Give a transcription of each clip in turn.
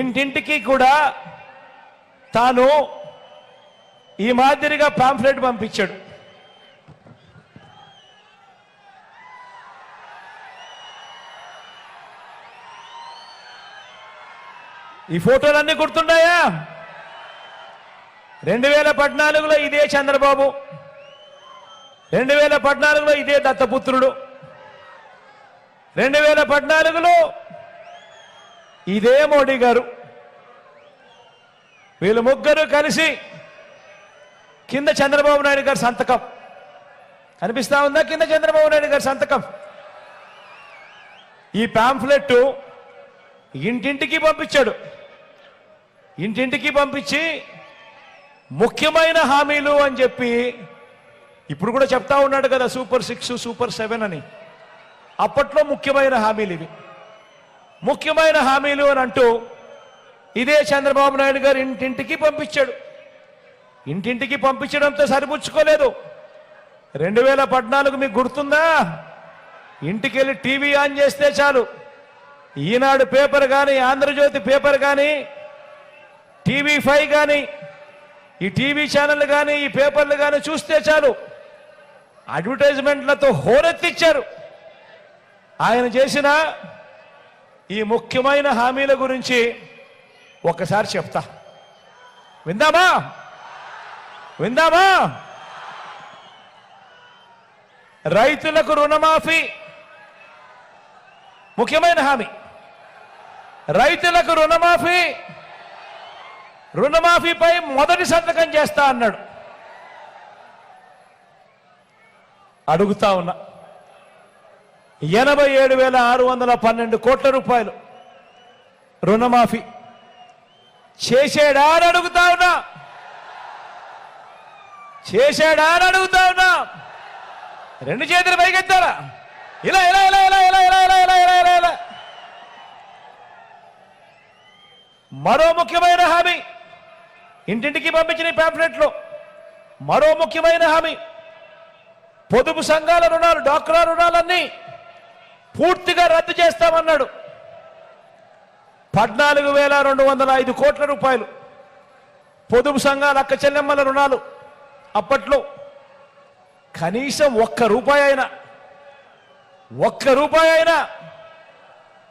ఇంటింటికి కూడా తాను ఈ మాదిరిగా పాంఫ్లెట్ పంపించాడు. ఈ ఫోటోలన్నీ గుర్తున్నాయా? 2014లో ఇదే చంద్రబాబు, 2014లో ఇదే దత్తపుత్రుడు, 2014లో ఇదే మోడీ గారు. వీళ్ళు ముగ్గురు కలిసి కింద చంద్రబాబు నాయుడు గారి సంతకం కనిపిస్తా ఉందా? కింద చంద్రబాబు నాయుడు గారి సంతకం. ఈ పాంఫ్లెట్ ఇంటింటికి పంపించాడు. ఇంటింటికి పంపించి ముఖ్యమైన హామీలు అని చెప్పి ఇప్పుడు కూడా చెప్తా ఉన్నాడు కదా, సూపర్ 6 సూపర్ 7 అని. అప్పట్లో ముఖ్యమైన హామీలు ఇవి. ముఖ్యమైన హామీలు అని అంటూ ఇదే చంద్రబాబు నాయుడు గారు ఇంటింటికి పంపించాడు. ఇంటింటికి పంపించడంతో సరిపుచ్చుకోలేదు. 2014 మీకు గుర్తుందా? ఇంటికి వెళ్ళి టీవీ ఆన్ చేస్తే చాలు, ఈనాడు పేపర్ కానీ, ఆంధ్రజ్యోతి పేపర్ కానీ, TV5 కానీ, ఈ టీవీ ఛానల్ కానీ, ఈ పేపర్లు కానీ చూస్తే చాలు అడ్వర్టైజ్మెంట్లతో హోరెత్తిచ్చారు. ఆయన చేసిన ఈ ముఖ్యమైన హామీల గురించి ఒక్కసారి చెప్తా, విందామా? విందామా? రైతులకు రుణమాఫీ ముఖ్యమైన హామీ. రైతులకు రుణమాఫీ, రుణమాఫీపై మొదటి సంతకం చేస్తా అన్నాడు. అడుగుతా ఉన్నా, 87,612 కోట్ల రూపాయలు రుణమాఫీ చేసేడా అని అడుగుతా ఉన్నా. చేశాడా అని అడుగుతా ఉన్నా. రెండు చేతులు పైకెత్తారా? ఇలా ఇలా ఇలా ఇలా ఇలా ఇలా ఇలా ఇలా ఇలా ఇలా ఇలా. మరో ముఖ్యమైన హామీ ఇంటింటికి పంపించిన పాంఫ్లెట్లో మరో ముఖ్యమైన హామీ, పొదుపు సంఘాల రుణాలు, డ్వాక్రా రుణాలన్నీ పూర్తిగా రద్దు చేస్తామన్నాడు. 14,205 కోట్ల రూపాయలు పొదుపు సంఘాల అక్క చెల్లెమ్మల రుణాలు. అప్పట్లో కనీసం ఒక్క రూపాయి అయినా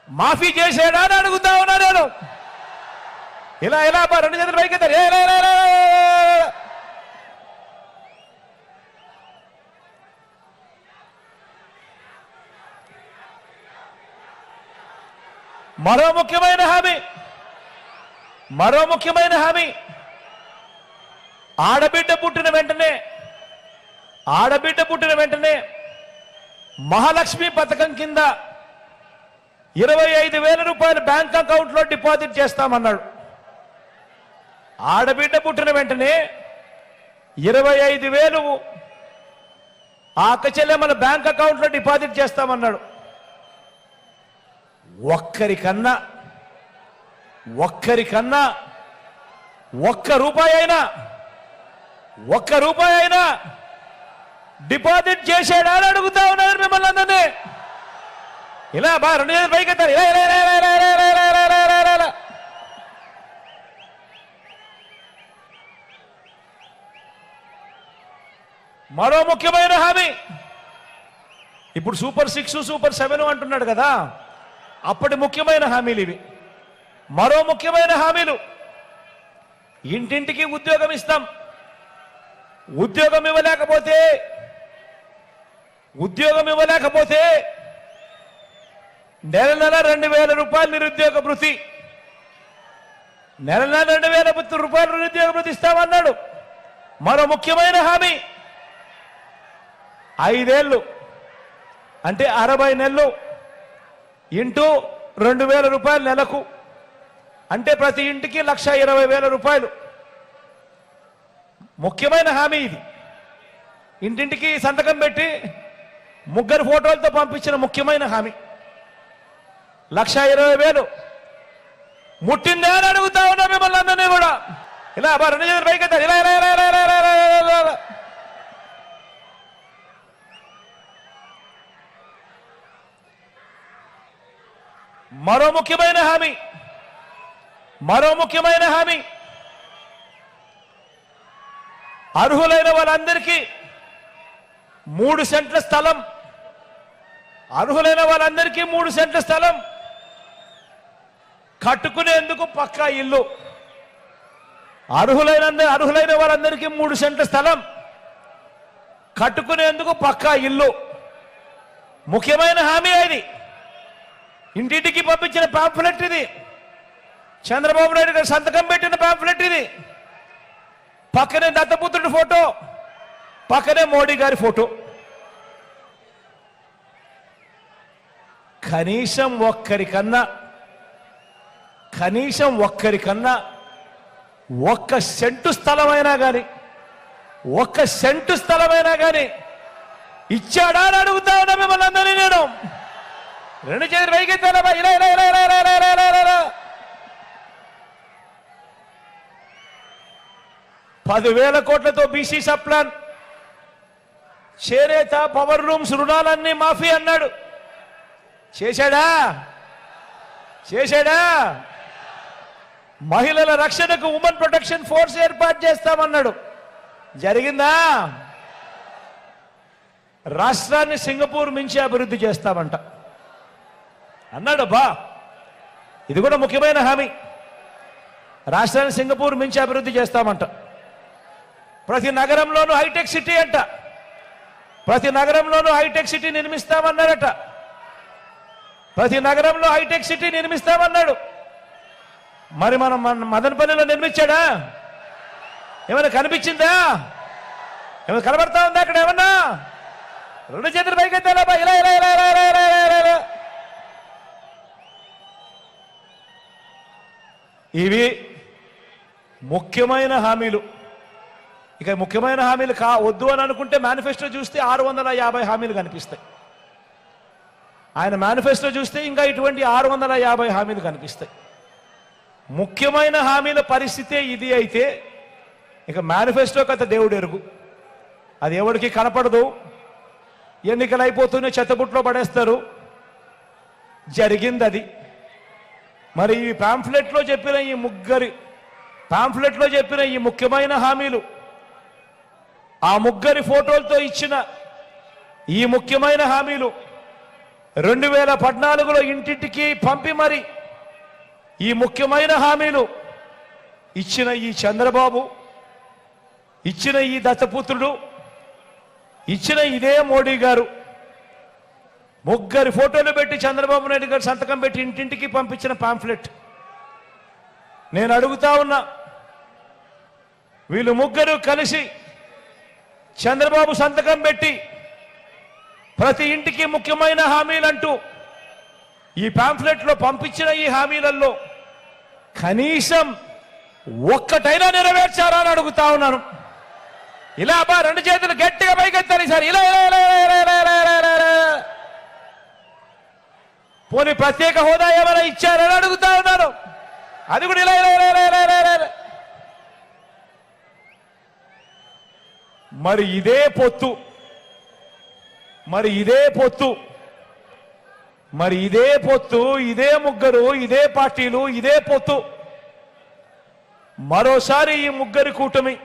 మాఫీ చేసాడా అని అడుగుతా ఉన్నా నేను. ఇలా ఇలా రెండు చేతులు పైకెత్తారు. మరో ముఖ్యమైన హామీ ఆడబిడ్డ పుట్టిన వెంటనే మహాలక్ష్మి పథకం కింద 25,000 రూపాయలు బ్యాంక్ అకౌంట్లో డిపాజిట్ చేస్తామన్నాడు. ఆడబిడ్డ పుట్టిన వెంటనే 25,000 ఆ అక్క చెల్లెమ్మల బ్యాంక్ అకౌంట్లో డిపాజిట్ చేస్తామన్నాడు. ఒక్కరికన్నా ఒక్క రూపాయి అయినా డిపాజిట్ చేసాడా అని అడుగుతా ఉన్నారు మిమ్మల్ని అందరినీ. ఇలా రెండు చేతులు పైకెత్తారు. ఇలా ఇలా ఇలా ఇలా ఇలా ఇలా ఇలా ఇలా ఇలా ఇలా. మరో ముఖ్యమైన హామీ, ఇప్పుడు సూపర్ 6 సూపర్ 7 అంటున్నాడు కదా, అప్పటి ముఖ్యమైన హామీలు ఇవి. మరో ముఖ్యమైన హామీలు, ఇంటింటికి ఉద్యోగం ఇస్తాం. ఉద్యోగం ఇవ్వలేకపోతే నెల 2,000 రూపాయలు నిరుద్యోగ భృతి, నెల 2,000 రూపాయలు నిరుద్యోగ భృతి ఇస్తామన్నాడు. మరో ముఖ్యమైన హామీ, 5 ఏళ్ళు అంటే 60 నెలలు ఇంటూ 2,000 రూపాయలు నెలకు, అంటే ప్రతి ఇంటికి 1,20,000 రూపాయలు. ముఖ్యమైన హామీ ఇది. ఇంటింటికి సంతకం పెట్టి ముగ్గురు ఫోటోలతో పంపించిన ముఖ్యమైన హామీ. 1,20,000 ముట్టిందే అని అడుగుతా ఉన్నా మిమ్మల్ని అందరినీ కూడా. ఇలా రెండు చేతులు పైకెత్తారు. ఇలా ఇలా ఇలా ఇలా ఇలా ఇలా ఇలా. మరో ముఖ్యమైన హామీ, మరో ముఖ్యమైన హామీ, అర్హులైన వాళ్ళందరికీ 3 సెంట్ల స్థలం, అర్హులైన వాళ్ళందరికీ 3 సెంట్ల స్థలం, కట్టుకునేందుకు పక్కా ఇల్లు. అర్హులైన వాళ్ళందరికీ 3 సెంట్ల స్థలం, కట్టుకునేందుకు పక్కా ఇల్లు. ముఖ్యమైన హామీ ఇది. ఇంటింటికి పంపించిన పాంఫ్లెట్ ఇది. చంద్రబాబు నాయుడు గారు సంతకం పెట్టిన పాంఫ్లెట్ ఇది. పక్కనే దత్తపుత్రుడి ఫోటో, పక్కనే మోడీ గారి ఫోటో. కనీసం ఒక్కరికన్నా 1 సెంటు స్థలమైనా కానీ ఇచ్చాడా అని అడుగుతా ఉన్నా మిమ్మల్ని అందరినీ నేను. 2 చేతులు పైకెత్తారా? ఇలా 10,000 కోట్లతో బీసీ సప్లాన్, చేనేత, పవర్ రూమ్స్ రుణాలన్నీ మాఫీ అన్నాడు. చేశాడా? మహిళల రక్షణకు ఉమెన్ ప్రొటెక్షన్ ఫోర్స్ ఏర్పాటు చేస్తామన్నాడు. జరిగిందా? రాష్ట్రాన్ని సింగపూర్ మించి అభివృద్ధి చేస్తామంట అన్నాడు. ఇది కూడా ముఖ్యమైన హామీ. రాష్ట్రాన్ని సింగపూర్ మించి అభివృద్ధి చేస్తామంట. ప్రతి నగరంలోనూ హైటెక్ సిటీ అంట. ప్రతి నగరంలోనూ హైటెక్ సిటీ నిర్మిస్తామన్నారట. ప్రతి నగరంలో హైటెక్ సిటీ నిర్మిస్తామన్నాడు. మరి మనం మదనపల్లిలో నిర్మించాడా? ఏమైనా కనిపించిందా? ఏమైనా కనబడతా ఉందా అక్కడ ఏమన్నా? 2 చేతులు పైకెత్తాలా? ఇలా ఇవి ముఖ్యమైన హామీలు. ఇక ముఖ్యమైన హామీలు వద్దు అని అనుకుంటే మేనిఫెస్టో చూస్తే 650 హామీలు కనిపిస్తాయి. ఆయన మేనిఫెస్టో చూస్తే ఇంకా ఇటువంటి 650 హామీలు కనిపిస్తాయి. ముఖ్యమైన హామీల పరిస్థితే ఇది అయితే ఇక మేనిఫెస్టో కథ దేవుడు ఎరుగు. అది ఎవరికి కనపడదు. ఎన్నికలు అయిపోతూనే చెత్తబుట్లో పడేస్తారు. జరిగింది అది. మరి ఈ పాంఫ్లెట్లో చెప్పిన ఈ ముఖ్యమైన హామీలు, ఆ ముగ్గురి ఫోటోలతో ఇచ్చిన ఈ ముఖ్యమైన హామీలు 2014లో ఇంటింటికి పంపి మరి ఈ ముఖ్యమైన హామీలు ఇచ్చిన ఈ చంద్రబాబు, ఇచ్చిన ఈ దత్తపుత్రుడు, ఇచ్చిన ఇదే మోడీ గారు ముగ్గురి ఫోటోలు పెట్టి చంద్రబాబు నాయుడు గారు సంతకం పెట్టి ఇంటింటికి పంపించిన పాంఫ్లెట్. నేను అడుగుతా ఉన్నా, వీళ్ళు ముగ్గురు కలిసి చంద్రబాబు సంతకం పెట్టి ప్రతి ఇంటికి ముఖ్యమైన హామీలంటూ ఈ పాంఫ్లెట్లో పంపించిన ఈ హామీలలో కనీసం ఒక్కటైనా నెరవేర్చారా అని అడుగుతా ఉన్నాను. ఇలా 2 చేతులు గట్టిగా పైకెత్తారు సార్. ఇలా పోనీ ప్రత్యేక హోదా ఏమైనా ఇచ్చారని అడుగుతా ఉన్నాను. అది కూడా ఇలా మరి ఇదే పొత్తు, ఇదే ముగ్గురు, ఇదే పార్టీలు, ఇదే పొత్తు. మరోసారి ఈ ముగ్గురి కూటమి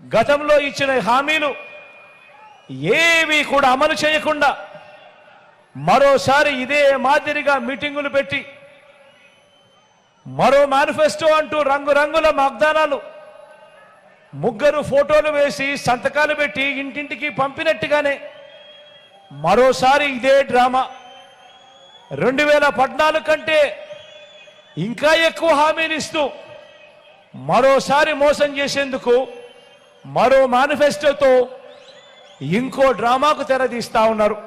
గతంలో ఇచ్చిన హామీలు ఏవి కూడా అమలు చేయకుండా మరోసారి ఇదే మాదిరిగా మీటింగులు పెట్టి మరో మేనిఫెస్టో అంటూ రంగురంగుల వాగ్దానాలు, ముగ్గురు ఫోటోలు వేసి సంతకాలు పెట్టి ఇంటింటికి పంపినట్టుగానే మరోసారి ఇదే డ్రామా. 2014 కంటే ఇంకా ఎక్కువ హామీలు ఇస్తూ మరోసారి మోసం చేసేందుకు మరో మేనిఫెస్టోతో ఇంకో డ్రామాకు తెరదీస్తా ఉన్నారు.